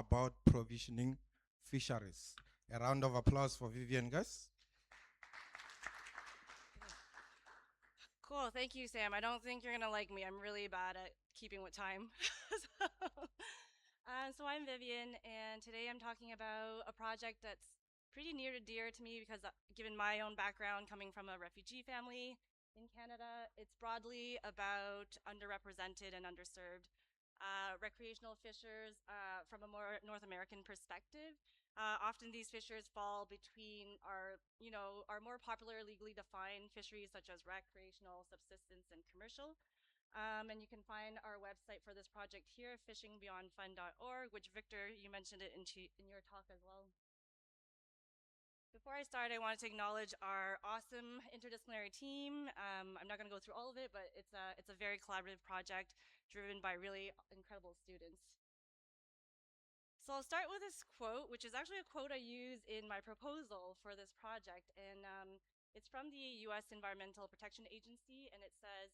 about provisioning fisheries. A round of applause for Vivian, guys. Cool, thank you, Sam. I don't think you're gonna like me. I'm really bad at keeping with time. So I'm Vivian, and today I'm talking about a project that's pretty near to dear to me because given my own background coming from a refugee family in Canada, it's broadly about underrepresented and underserved recreational fishers from a more North American perspective. Often these fishers fall between our more popular legally defined fisheries such as recreational, subsistence, and commercial. And you can find our website for this project here, fishingbeyondfun.org, which Victor, you mentioned it in your talk as well. Before I start, I wanted to acknowledge our awesome interdisciplinary team. I'm not going to go through all of it, but it's a very collaborative project driven by really incredible students. So I'll start with this quote, which is actually a quote I use in my proposal for this project. And it's from the US Environmental Protection Agency, and it says,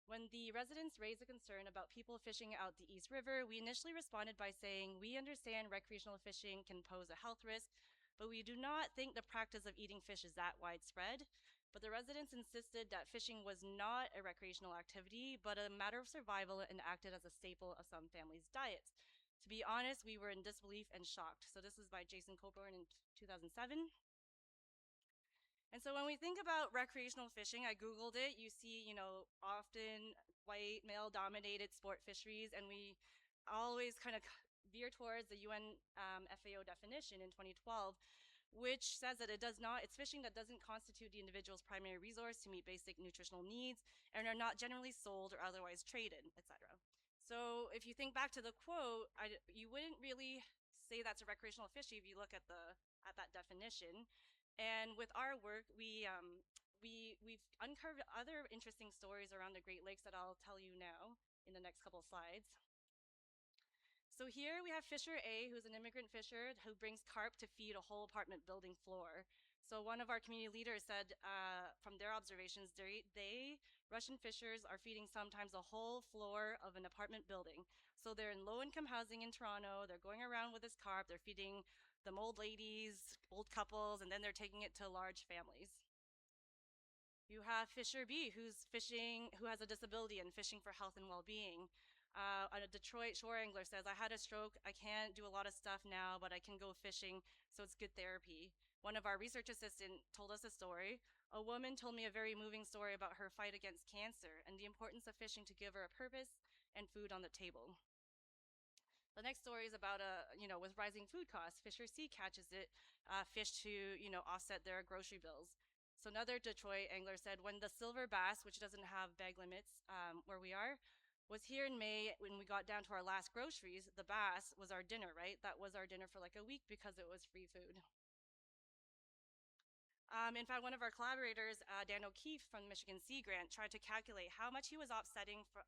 when the residents raised a concern about people fishing out the East River, we initially responded by saying, we understand recreational fishing can pose a health risk, but we do not think the practice of eating fish is that widespread. But the residents insisted that fishing was not a recreational activity, but a matter of survival and acted as a staple of some families' diets. To be honest, we were in disbelief and shocked. So this is by Jason Coburn in 2007. And so when we think about recreational fishing, I Googled it. You see, often white male dominated sport fisheries, and we always kind of veer towards the UN FAO definition in 2012, which says that it's fishing that doesn't constitute the individual's primary resource to meet basic nutritional needs and are not generally sold or otherwise traded, etc. So if you think back to the quote, you wouldn't really say that's a recreational fishing if you look at that definition. And with our work, we've uncovered other interesting stories around the Great Lakes that I'll tell you now in the next couple of slides. So here we have Fisher A, who's an immigrant fisher who brings carp to feed a whole apartment building floor. So one of our community leaders said from their observations, Russian fishers, are feeding sometimes a whole floor of an apartment building. So they're in low-income housing in Toronto, they're going around with this carp, they're feeding them old ladies, old couples, and then they're taking it to large families. You have Fisher B, who has a disability and fishing for health and well-being. A Detroit shore angler says, I had a stroke, I can't do a lot of stuff now, but I can go fishing, so it's good therapy. One of our research assistants told us a story. A woman told me a very moving story about her fight against cancer and the importance of fishing to give her a purpose and food on the table. The next story is about with rising food costs, Fisher C catches fish to offset their grocery bills. So another Detroit angler said, when the silver bass, which doesn't have bag limits where we are, was here in May, when we got down to our last groceries, the bass was our dinner, right? That was our dinner for like a week because it was free food. In fact, one of our collaborators, Dan O'Keefe from Michigan Sea Grant, tried to calculate how much he was offsetting for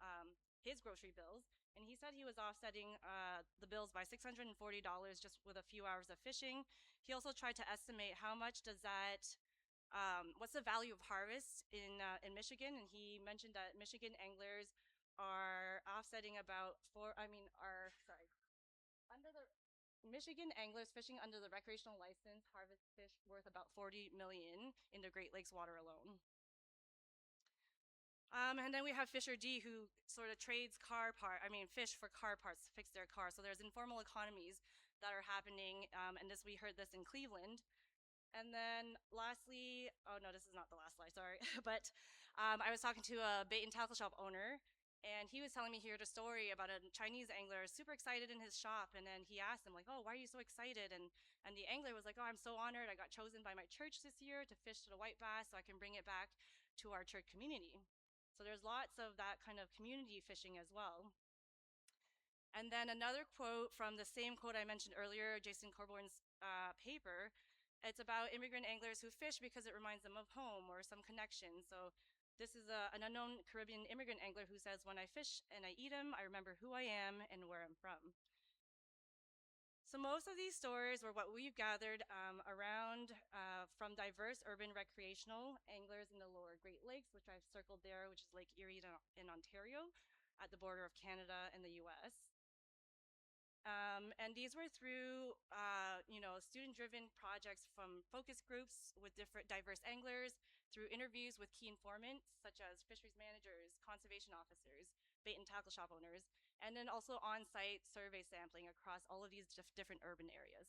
his grocery bills, and he said he was offsetting the bills by $640 just with a few hours of fishing. He also tried to estimate how much does that what's the value of harvest in Michigan, and he mentioned that Michigan anglers are offsetting Michigan anglers fishing under the recreational license harvest fish worth about $40 million in the Great Lakes water alone. And then we have Fisher D, who sort of trades fish for car parts to fix their car. So there's informal economies that are happening, and we heard this in Cleveland. And then lastly, oh no, this is not the last slide, sorry. But I was talking to a bait and tackle shop owner, and he was telling me he heard a story about a Chinese angler super excited in his shop. And then he asked him like, oh, why are you so excited? And the angler was like, oh, I'm so honored. I got chosen by my church this year to fish the white bass so I can bring it back to our church community. So there's lots of that kind of community fishing as well. And then another quote from the same quote I mentioned earlier, Jason Corburn's paper. It's about immigrant anglers who fish because it reminds them of home or some connection. So this is an unknown Caribbean immigrant angler who says, when I fish and I eat them, I remember who I am and where I'm from. So most of these stories were what we've gathered around from diverse urban recreational anglers in the lower Great Lakes, which I've circled there, which is Lake Erie in Ontario at the border of Canada and the US. And these were through, student-driven projects from focus groups with different diverse anglers, through interviews with key informants, such as fisheries managers, conservation officers, bait and tackle shop owners, and then also on-site survey sampling across all of these different urban areas.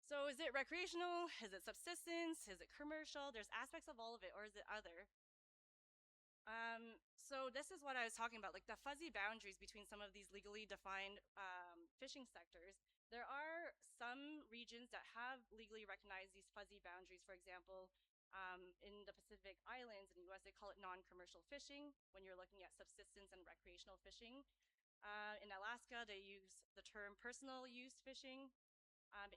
So is it recreational? Is it subsistence? Is it commercial? There's aspects of all of it, or is it other? So this is what I was talking about, like the fuzzy boundaries between some of these legally defined fishing sectors. There are some regions that have legally recognized these fuzzy boundaries. For example, in the Pacific Islands in the US, they call it non-commercial fishing when you're looking at subsistence and recreational fishing. In Alaska, they use the term personal use fishing.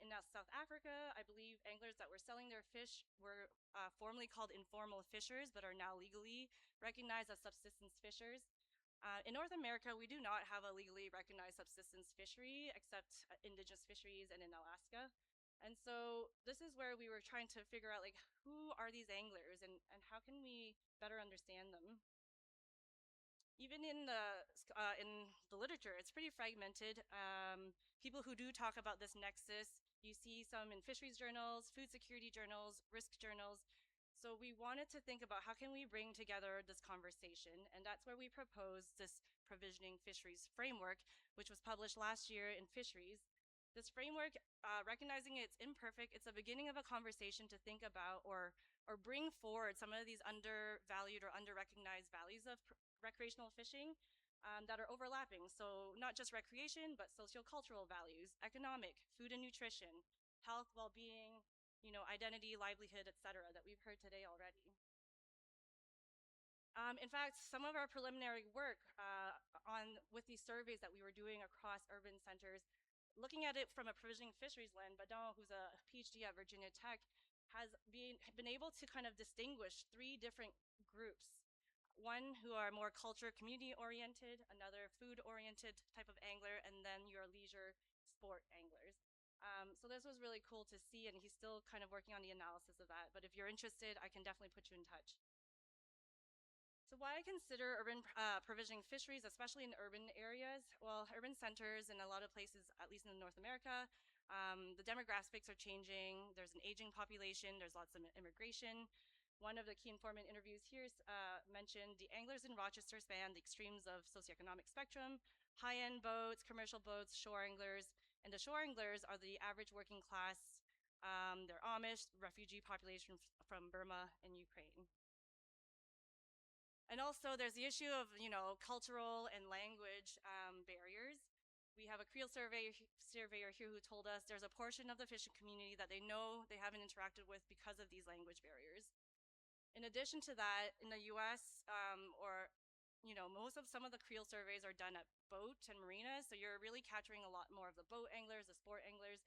In South Africa, I believe anglers that were selling their fish were formerly called informal fishers, but are now legally recognized as subsistence fishers. In North America, we do not have a legally recognized subsistence fishery, except indigenous fisheries and in Alaska. And so this is where we were trying to figure out, like, who are these anglers and how can we better understand them? Even in the literature, it's pretty fragmented. People who do talk about this nexus, you see some in fisheries journals, food security journals, risk journals. So we wanted to think about how can we bring together this conversation, and that's where we proposed this provisioning fisheries framework, which was published last year in Fisheries. This framework, recognizing it's imperfect, it's a beginning of a conversation to think about or bring forward some of these undervalued or underrecognized values of recreational fishing that are overlapping. So not just recreation, but socio-cultural values, economic, food and nutrition, health, well-being, identity, livelihood, etc., that we've heard today already. In fact, some of our preliminary work with these surveys that we were doing across urban centers, looking at it from a provisioning fisheries lens, Badon, who's a PhD at Virginia Tech, has been able to kind of distinguish 3 different groups. One who are more culture community oriented, another food oriented type of angler, and then your leisure sport anglers. So this was really cool to see, and he's still kind of working on the analysis of that. But if you're interested, I can definitely put you in touch. So why I consider urban provisioning fisheries, especially in urban areas? Well, urban centers in a lot of places, at least in North America, the demographics are changing. There's an aging population. There's lots of immigration. One of the key informant interviews here mentioned the anglers in Rochester span the extremes of socioeconomic spectrum, high-end boats, commercial boats, shore anglers, and the shore anglers are the average working class. They're Amish, refugee population from Burma and Ukraine. And also there's the issue of, cultural and language barriers. We have a Creole surveyor here who told us there's a portion of the fishing community that they know they haven't interacted with because of these language barriers. In addition to that, in the US, most of some of the Creole surveys are done at boat and marinas, so you're really capturing a lot more of the boat anglers, the sport anglers.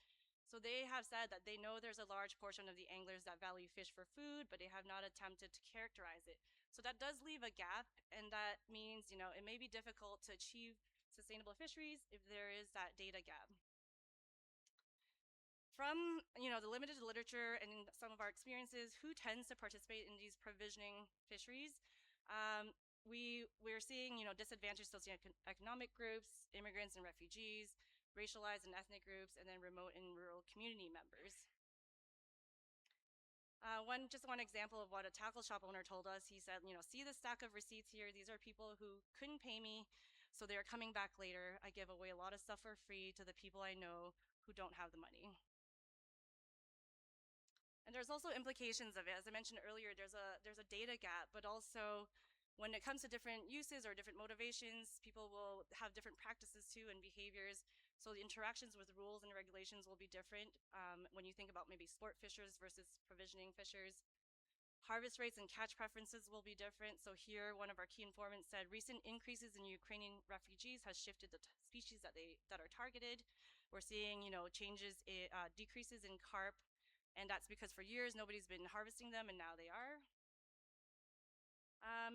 So they have said that they know there's a large portion of the anglers that value fish for food, but they have not attempted to characterize it. So that does leave a gap, and that means, it may be difficult to achieve sustainable fisheries if there is that data gap. From the limited literature and some of our experiences, who tends to participate in these provisioning fisheries? We're seeing disadvantaged socioeconomic groups, immigrants and refugees, racialized and ethnic groups, and then remote and rural community members. One example of what a tackle shop owner told us. He said, see the stack of receipts here. These are people who couldn't pay me, so they're coming back later. I give away a lot of stuff for free to the people I know who don't have the money. And there's also implications of it. As I mentioned earlier, there's a data gap, but also when it comes to different uses or different motivations, people will have different practices too and behaviors. So the interactions with rules and regulations will be different when you think about maybe sport fishers versus provisioning fishers. Harvest rates and catch preferences will be different. So here, one of our key informants said recent increases in Ukrainian refugees has shifted the species that are targeted. We're seeing, changes, decreases in carp, and that's because for years nobody's been harvesting them, and now they are.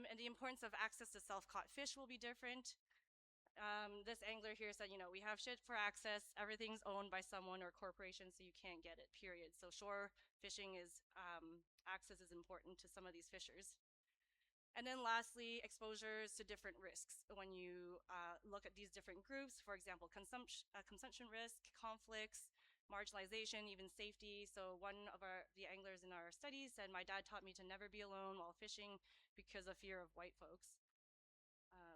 And the importance of access to self-caught fish will be different. This angler here said, we have shit for access. Everything's owned by someone or corporation, so you can't get it, period. So shore fishing is, access is important to some of these fishers. And then lastly, exposures to different risks. When you look at these different groups, for example, consumption risk, conflicts, marginalization, even safety. So one of the anglers in our studies said, my dad taught me to never be alone while fishing because of fear of white folks.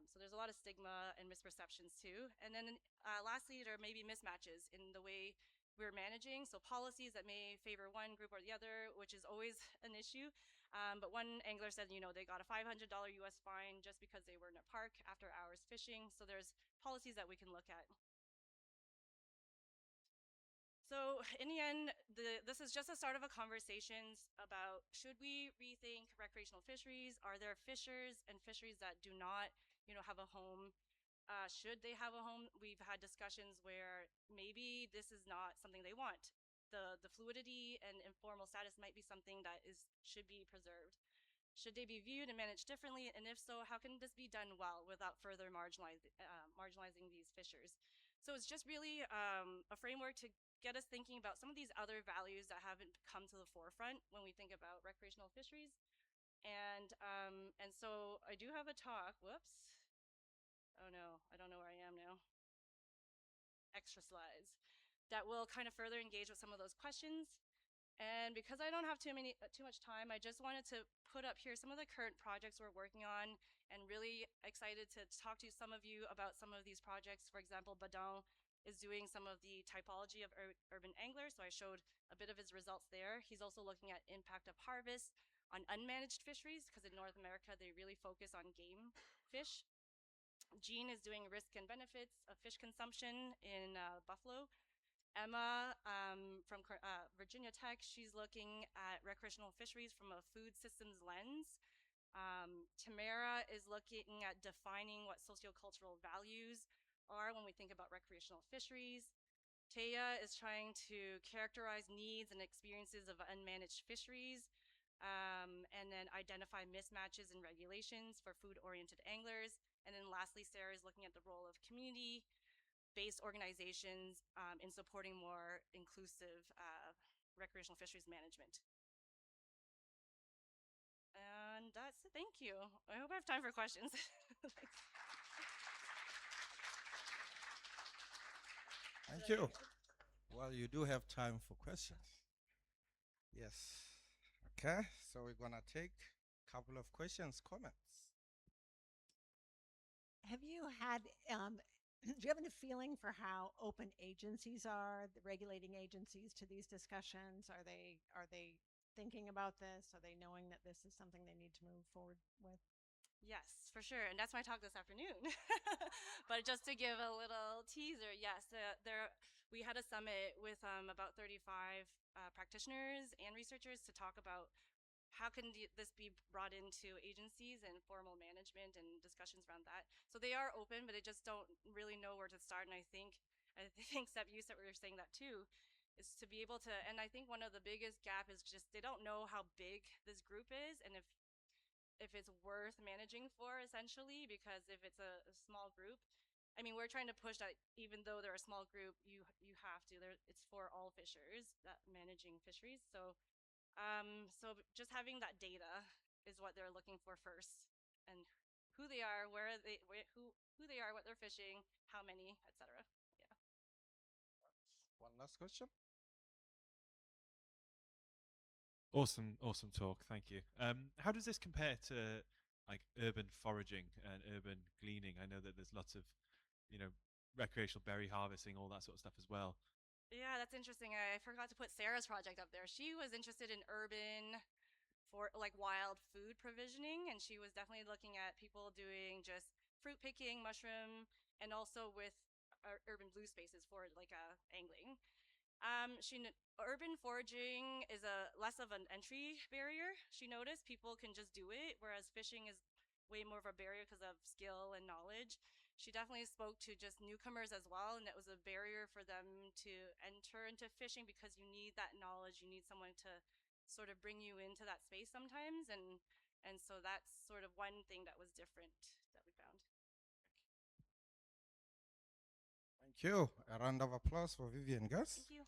So there's a lot of stigma and misperceptions too. And then lastly, there may be mismatches in the way we're managing. So policies that may favor one group or the other, which is always an issue. But one angler said, they got a $500 US fine just because they were in a park after hours fishing. So there's policies that we can look at. So in the end, this is just a start of a conversations about, should we rethink recreational fisheries? Are there fishers and fisheries that do not, have a home? Should they have a home? We've had discussions where maybe this is not something they want. The fluidity and informal status might be something that should be preserved. Should they be viewed and managed differently? And if so, how can this be done well without further marginalizing these fishers? So it's just really a framework to get us thinking about some of these other values that haven't come to the forefront when we think about recreational fisheries. And so I do have a talk. Whoops. Oh no, I don't know where I am now. Extra slides that will kind of further engage with some of those questions. And because I don't have too much time, I just wanted to put up here some of the current projects we're working on, and really excited to talk to some of you about some of these projects. For example, Badon is doing some of the typology of urban anglers, so I showed a bit of his results there. He's also looking at impact of harvest on unmanaged fisheries, because in North America, they really focus on game fish. Jean is doing risk and benefits of fish consumption in Buffalo. Emma from Virginia Tech, she's looking at recreational fisheries from a food systems lens. Tamara is looking at defining what socio-cultural values are when we think about recreational fisheries. Taya is trying to characterize needs and experiences of unmanaged fisheries, and then identify mismatches in regulations for food-oriented anglers. And then lastly, Sarah is looking at the role of community-based organizations in supporting more inclusive recreational fisheries management. And that's it. Thank you. I hope I have time for questions. Thank you. Well, you do have time for questions. Yes. Okay, so we're gonna take a couple of questions, comments. Have you had, do you have any feeling for how open agencies are, the regulating agencies, to these discussions? Are they thinking about this? Are they knowing that this is something they need to move forward with? Yes, for sure. And that's my talk this afternoon. But just to give a little teaser, yes, we had a summit with about 35 practitioners and researchers to talk about how can this be brought into agencies and formal management and discussions around that. So they are open, but they just don't really know where to start. And I think Seb, you were saying that too, is to be able to, and I think one of the biggest gap is just they don't know how big this group is, and if it's worth managing for, essentially, because if it's a small group, I mean, we're trying to push that even though they're a small group, you have to, it's for all fishers, that managing fisheries. So just having that data is what they're looking for first, and who they are, who they are, what they're fishing, how many, etc. Yeah. One last question. Awesome talk. Thank you. How does this compare to like urban foraging and urban gleaning? I know that there's lots of, recreational berry harvesting, all that sort of stuff as well. Yeah, that's interesting. I forgot to put Sarah's project up there. She was interested in urban for like wild food provisioning, and she was definitely looking at people doing just fruit picking, mushroom, and also with urban blue spaces for like angling. Urban foraging is less of an entry barrier. She noticed people can just do it, whereas fishing is way more of a barrier because of skill and knowledge. She definitely spoke to just newcomers as well, and it was a barrier for them to enter into fishing because you need that knowledge. You need someone to sort of bring you into that space sometimes, and so that's sort of one thing that was different that we found. Thank you. A round of applause for Vivian, guys. Thank you.